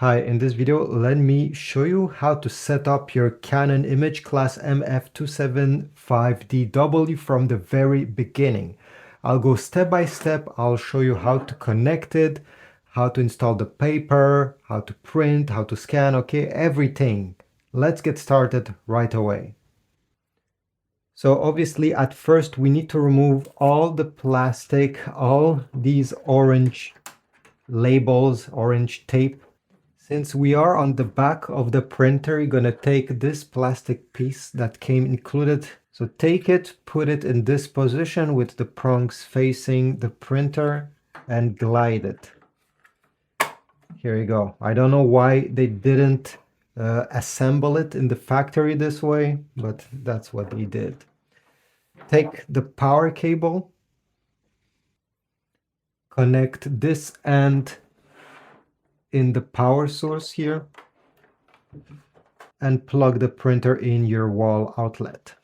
Hi, in this video, let me show you how to set up your Canon imageCLASS MF275dw from the very beginning. I'll go step by step. I'll show you how to connect it, how to install the paper, how to print, how to scan, okay, everything. Let's get started right away. So obviously at first we need to remove all the plastic, all these orange labels, orange tape. Since we are on the back of the printer, you're going to take this plastic piece that came included. So take it, put it in this position with the prongs facing the printer and glide it. Here you go. I don't know why they didn't assemble it in the factory this way, but that's what they did. Take the power cable, connect this end in the power source here, and plug the printer in your wall outlet.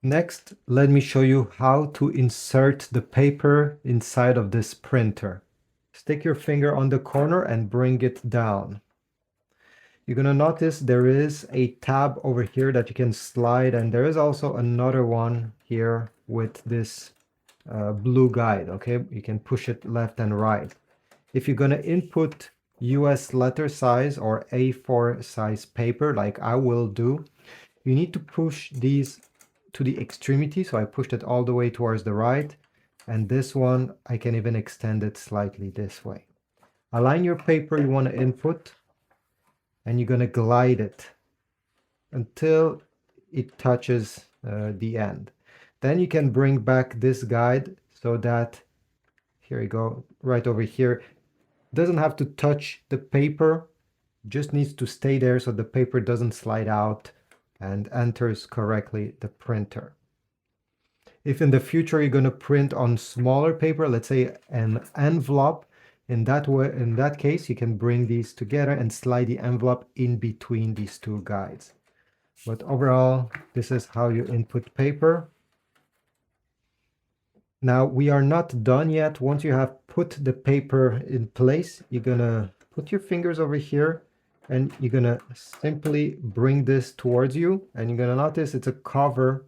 Next, let me show you how to insert the paper inside of this printer. Stick your finger on the corner and bring it down. You're going to notice there is a tab over here that you can slide, and there is also another one here with this blue guide, okay? You can push it left and right. If you're going to input US letter size or A4 size paper, like I will do, you need to push these to the extremity. So I pushed it all the way towards the right. And this one, I can even extend it slightly this way. Align your paper you want to input, and you're going to glide it until it touches the end. Then you can bring back this guide so that, here you go, right over here, doesn't have to touch the paper, just needs to stay there so the paper doesn't slide out and enters correctly the printer. If in the future you're going to print on smaller paper, let's say an envelope, in that case you can bring these together and slide the envelope in between these two guides. But overall, this is how you input paper. Now we are not done yet. Once you have put the paper in place, you're gonna put your fingers over here and you're gonna simply bring this towards you, and you're gonna notice it's a cover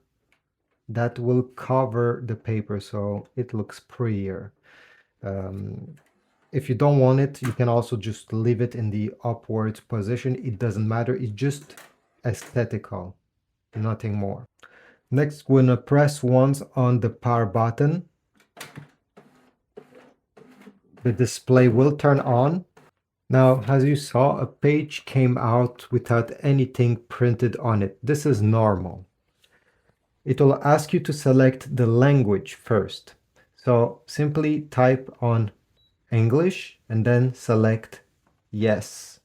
that will cover the paper so it looks prettier. If you don't want it, you can also just leave it in the upwards position. It doesn't matter, it's just aesthetical, nothing more. Next, we're going to press once on the power button. The display will turn on. Now, as you saw, a page came out without anything printed on it. This is normal. It will ask you to select the language first. So simply type on English and then select yes.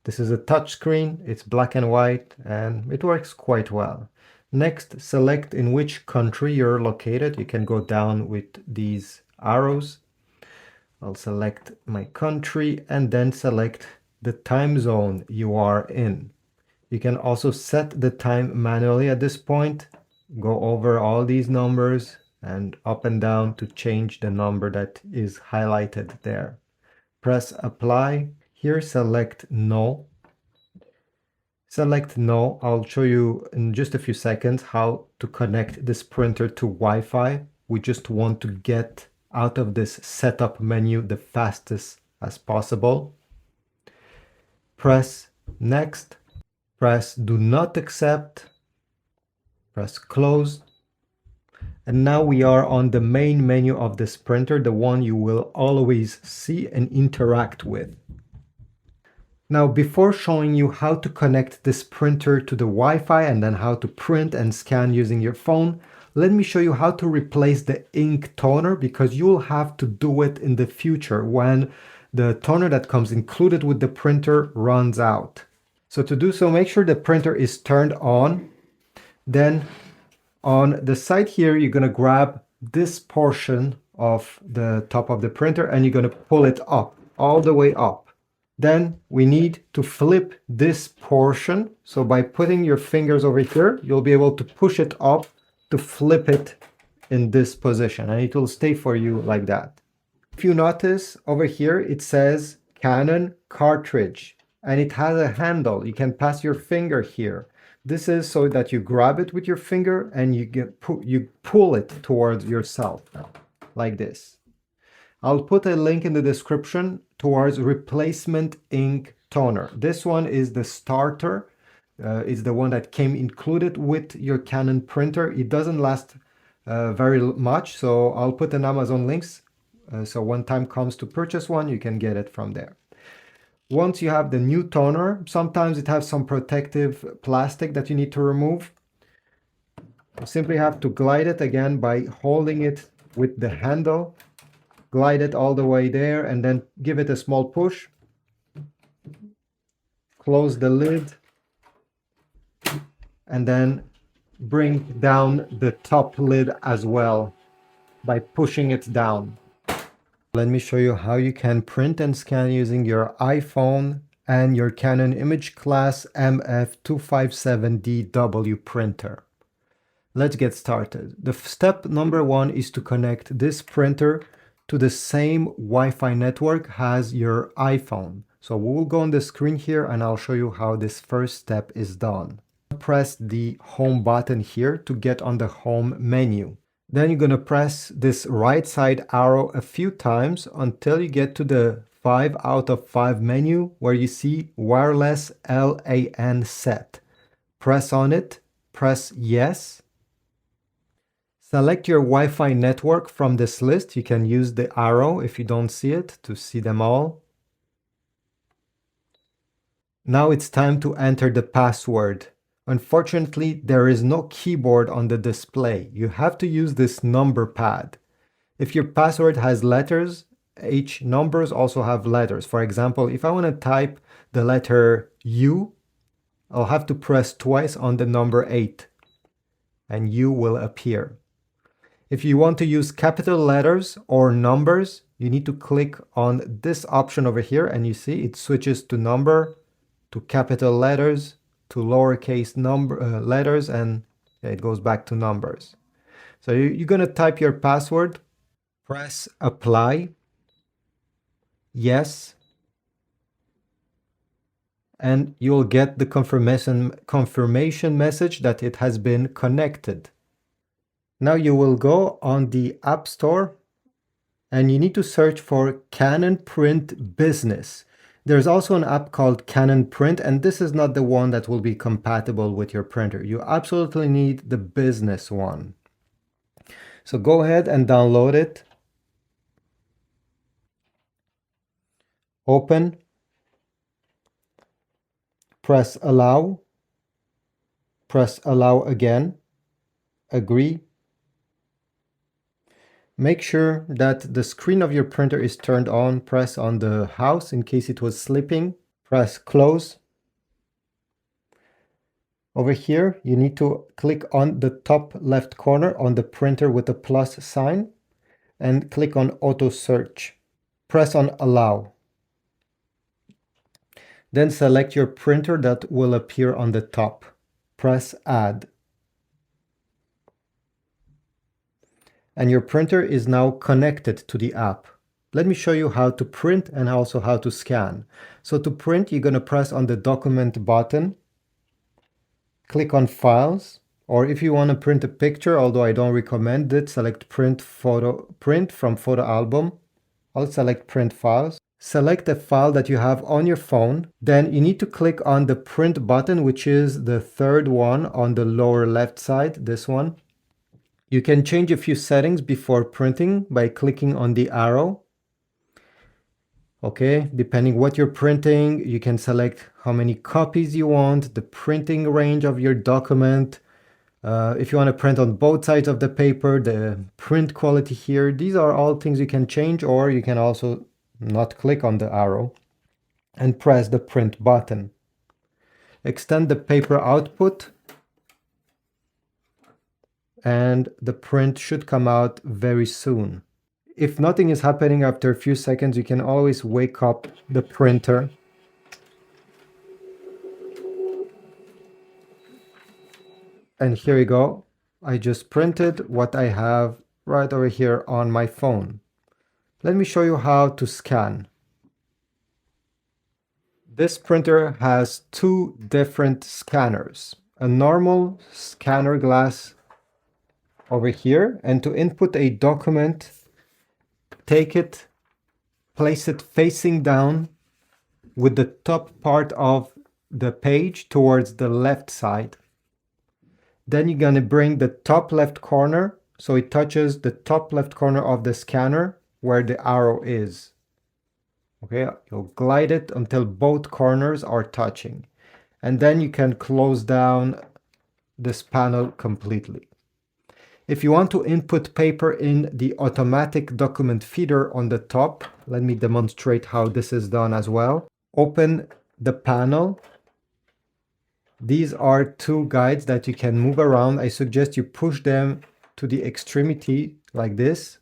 This is a touch screen. It's black and white and it works quite well. Next, select in which country you're located. You can go down with these arrows. I'll select my country and then select the time zone you are in. You can also set the time manually at this point. Go over all these numbers and up and down to change the number that is highlighted there. Press apply. Here select no. Select no. I'll show you in just a few seconds how to connect this printer to Wi-Fi. We just want to get out of this setup menu the fastest as possible. Press next. Press do not accept. Press close. And now we are on the main menu of this printer, the one you will always see and interact with. Now, before showing you how to connect this printer to the Wi-Fi and then how to print and scan using your phone, let me show you how to replace the ink toner, because you will have to do it in the future when the toner that comes included with the printer runs out. So to do so, make sure the printer is turned on. Then on the side here, you're going to grab this portion of the top of the printer and you're going to pull it up, all the way up. Then we need to flip this portion. So by putting your fingers over here, you'll be able to push it up to flip it in this position, and it will stay for you like that. If you notice over here, it says Canon cartridge, and it has a handle. You can pass your finger here. This is so that you grab it with your finger and you pull it towards yourself like this. I'll put a link in the description towards replacement ink toner. This one is the starter. It's the one that came included with your Canon printer. It doesn't last very much, so I'll put an Amazon links. So when time comes to purchase one, you can get it from there. Once you have the new toner, sometimes it has some protective plastic that you need to remove. You simply have to glide it again by holding it with the handle. Glide it all the way there and then give it a small push. Close the lid and then bring down the top lid as well by pushing it down. Let me show you how you can print and scan using your iPhone and your Canon imageCLASS MF275dw printer. Let's get started. The step number one is to connect this printer to the same Wi-Fi network as your iPhone. So we'll go on the screen here and I'll show you how this first step is done. Press the home button here to get on the home menu. Then you're going to press this right side arrow a few times until you get to the 5 out of 5 menu where you see wireless LAN set. Press on it, press yes. Select your Wi-Fi network from this list. You can use the arrow if you don't see it to see them all. Now it's time to enter the password. Unfortunately, there is no keyboard on the display. You have to use this number pad. If your password has letters, each numbers also have letters. For example, if I want to type the letter U, I'll have to press twice on the number 8 and U will appear. If you want to use capital letters or numbers, you need to click on this option over here and you see it switches to number, to capital letters, to lowercase letters, and it goes back to numbers. So you're going to type your password, press apply, yes, and you'll get the confirmation message that it has been connected. Now you will go on the App Store and you need to search for Canon Print Business. There's also an app called Canon Print, and this is not the one that will be compatible with your printer. You absolutely need the business one. So go ahead and download it. Open. Press allow. Press allow again. Agree. Make sure that the screen of your printer is turned on. Press on the house in case it was sleeping. Press close. Over here, you need to click on the top left corner on the printer with the plus sign and click on auto search. Press on allow. Then select your printer that will appear on the top. Press add. And your printer is now connected to the app. Let me show you how to print and also how to scan. So to print, you're going to press on the document button, click on files, or if you want to print a picture, although I don't recommend it, select print from photo album. I'll select print files. Select a file that you have on your phone. Then you need to click on the print button, which is the third one on the lower left side, this one. You can change a few settings before printing by clicking on the arrow. Okay, depending what you're printing, you can select how many copies you want, the printing range of your document. If you want to print on both sides of the paper, the print quality here, these are all things you can change, or you can also not click on the arrow and press the print button. Extend the paper output. And the print should come out very soon. If nothing is happening after a few seconds, you can always wake up the printer. And here we go. I just printed what I have right over here on my phone. Let me show you how to scan. This printer has two different scanners, a normal scanner glass over here, and to input a document, take it, place it facing down with the top part of the page towards the left side. Then you're going to bring the top left corner so it touches the top left corner of the scanner where the arrow is. Okay, you'll glide it until both corners are touching. And then you can close down this panel completely. If you want to input paper in the automatic document feeder on the top, let me demonstrate how this is done as well. Open the panel. These are two guides that you can move around. I suggest you push them to the extremity like this.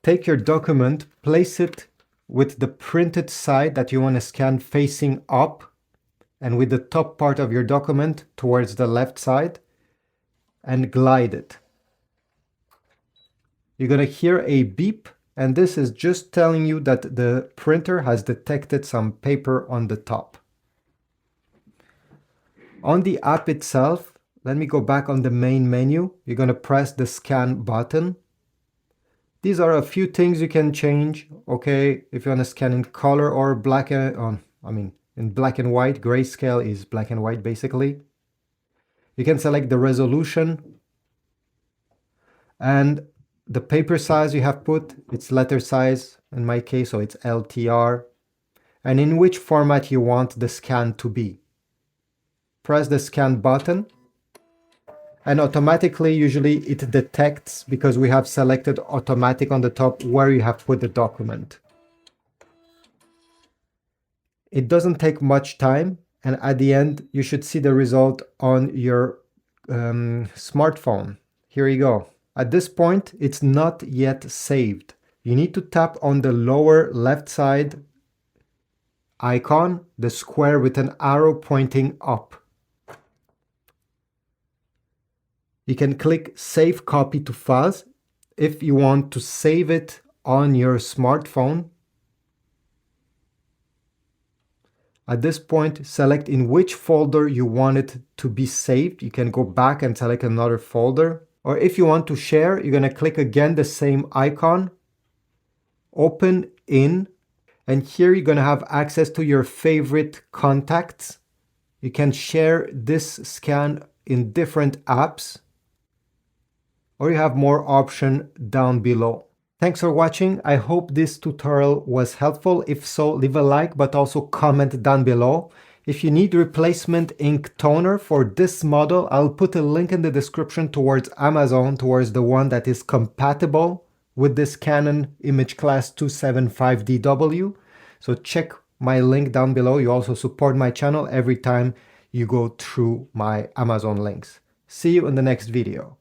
Take your document, place it with the printed side that you want to scan facing up and with the top part of your document towards the left side, and glide it. You're going to hear a beep, and this is just telling you that the printer has detected some paper on the top. On the app itself, let me go back on the main menu. You're going to press the scan button. These are a few things you can change. Okay, if you want to scan in color or black and in black and white, grayscale is black and white basically. You can select the resolution and the paper size you have put, it's letter size in my case, so it's LTR, and in which format you want the scan to be. Press the scan button and automatically, usually it detects, because we have selected automatic on the top, where you have put the document. It doesn't take much time, and at the end you should see the result on your smartphone. Here you go. At this point it's not yet saved. You need to tap on the lower left side icon, the square with an arrow pointing up. You can click Save Copy to Files if you want to save it on your smartphone. At this point, select in which folder you want it to be saved. You can go back and select another folder. Or if you want to share, you're going to click again the same icon, open in, and here you're going to have access to your favorite contacts. You can share this scan in different apps, or you have more options down below. Thanks for watching. I hope this tutorial was helpful. If so, leave a like, but also comment down below. If you need replacement ink toner for this model, I'll put a link in the description towards Amazon, towards the one that is compatible with this Canon imageCLASS MF275dw. So check my link down below. You also support my channel every time you go through my Amazon links. See you in the next video.